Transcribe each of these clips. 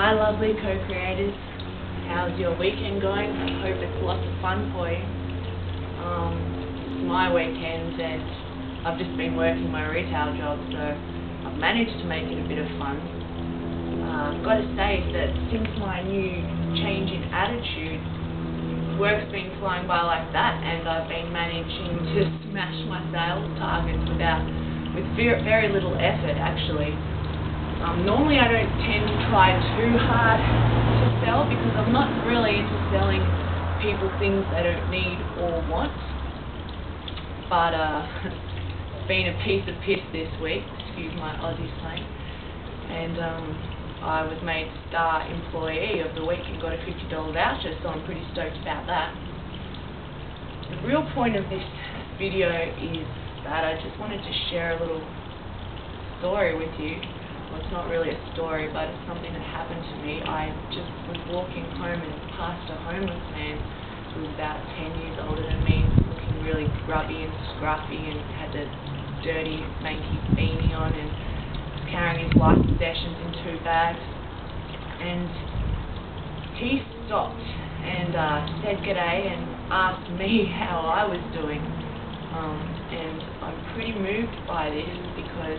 Hi lovely co-creators, how's your weekend going? I hope it's lots of fun for you. It's my weekend and I've just been working my retail job, so I've managed to make it a bit of fun. I've got to say that since my new change in attitude, work's been flying by like that and I've been managing to smash my sales targets with very little effort actually. Normally I don't tend to try too hard to sell because I'm not really into selling people things they don't need or want. But it's been a piece of piss this week, excuse my Aussie slang. And I was made Star Employee of the Week and got a $50 voucher, so I'm pretty stoked about that. The real point of this video is that I just wanted to share a little story with you. Well, it's not really a story, but it's something that happened to me. I just was walking home and passed a homeless man who was about 10 years older than me, looking really grubby and scruffy and had the dirty, manky beanie on and was carrying his life possessions in 2 bags. And he stopped and said g'day and asked me how I was doing. And I'm pretty moved by this because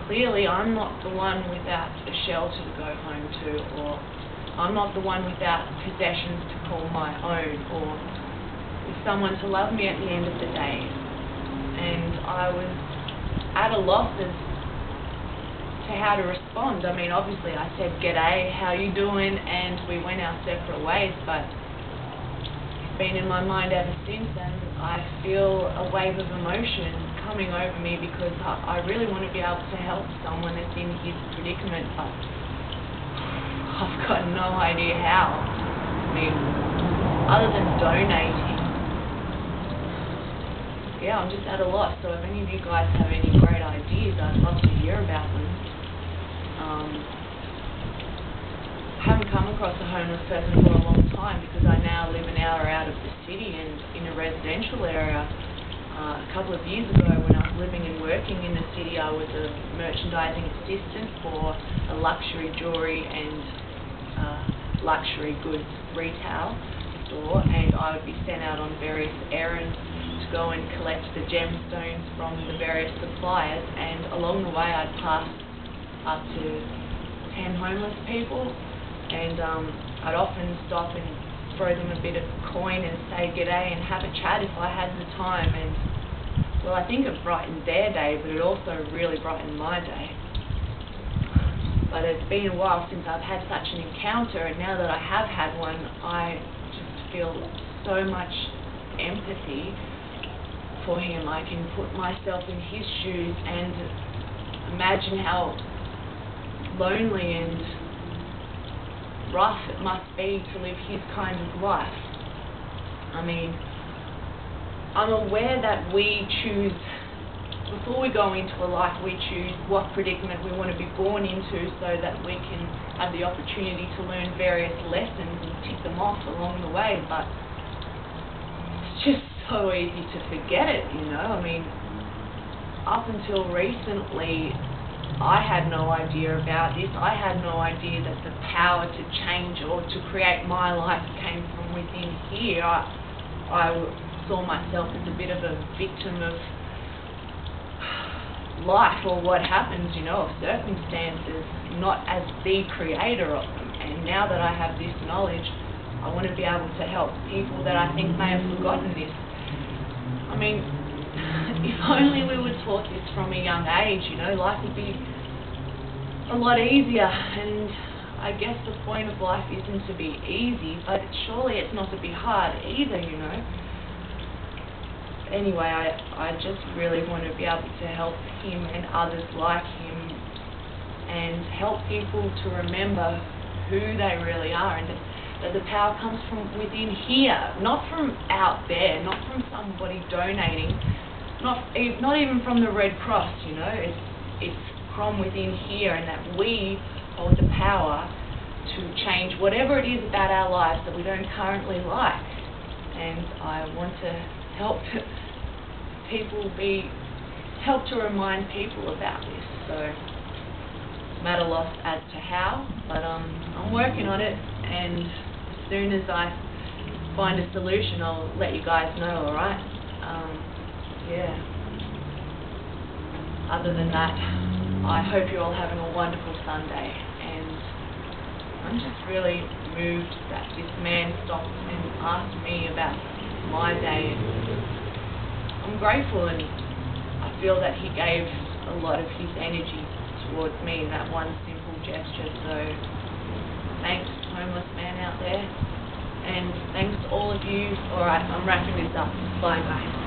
clearly I'm not the one without a shelter to go home to, or I'm not the one without possessions to call my own, or with someone to love me at the end of the day. And I was at a loss as to how to respond. I mean, obviously I said g'day, how you doing, and we went our separate ways, but it's been in my mind ever since, and I feel a wave of emotion coming over me because I really want to be able to help someone that's in his predicament, but I've got no idea how. I mean, other than donating, yeah, I'm just at a loss. So if any of you guys have any great ideas, I'd love to hear about them. I haven't come across a homeless person for a long time because I now live an hour out of the city and in a residential area. A couple of years ago when I was living and working in the city, I was a merchandising assistant for a luxury jewellery and luxury goods retail store, and I would be sent out on various errands to go and collect the gemstones from the various suppliers, and along the way I'd pass up to 10 homeless people, and I'd often stop and throw them a bit of coin and say g'day and have a chat if I had the time. And well, I think it brightened their day, but it also really brightened my day. But it's been a while since I've had such an encounter, and now that I have had one, I just feel so much empathy for him. I can put myself in his shoes and imagine how lonely and rough it must be to live his kind of life. I mean, I'm aware that we choose, before we go into a life, we choose what predicament we want to be born into so that we can have the opportunity to learn various lessons and tick them off along the way, but it's just so easy to forget it, you know. I mean, up until recently, I had no idea about this. I had no idea that the power to change or to create my life came from within here. I saw myself as a bit of a victim of life or what happens, you know, of circumstances, not as the creator of them. And now that I have this knowledge, I want to be able to help people that I think may have forgotten this. I mean, if only we were taught this from a young age, you know, life would be a lot easier. And I guess the point of life isn't to be easy, but surely it's not to be hard either, you know. Anyway, I just really want to be able to help him and others like him and help people to remember who they really are, and that the power comes from within here, not from out there, not from somebody donating, not even from the Red Cross, you know. It's from within here, and that we hold the power to change whatever it is about our lives that we don't currently like. And I want to help help to remind people about this. So I'm at a loss as to how, but I'm working on it, and as soon as I find a solution, I'll let you guys know, alright? Yeah. Other than that, I hope you're all having a wonderful Sunday, and I'm just really moved that this man stopped and asked me about my day, and I'm grateful, and I feel that he gave a lot of his energy towards me in that one simple gesture. So thanks, homeless man out there, and thanks to all of you. Alright, I'm wrapping this up. Bye guys.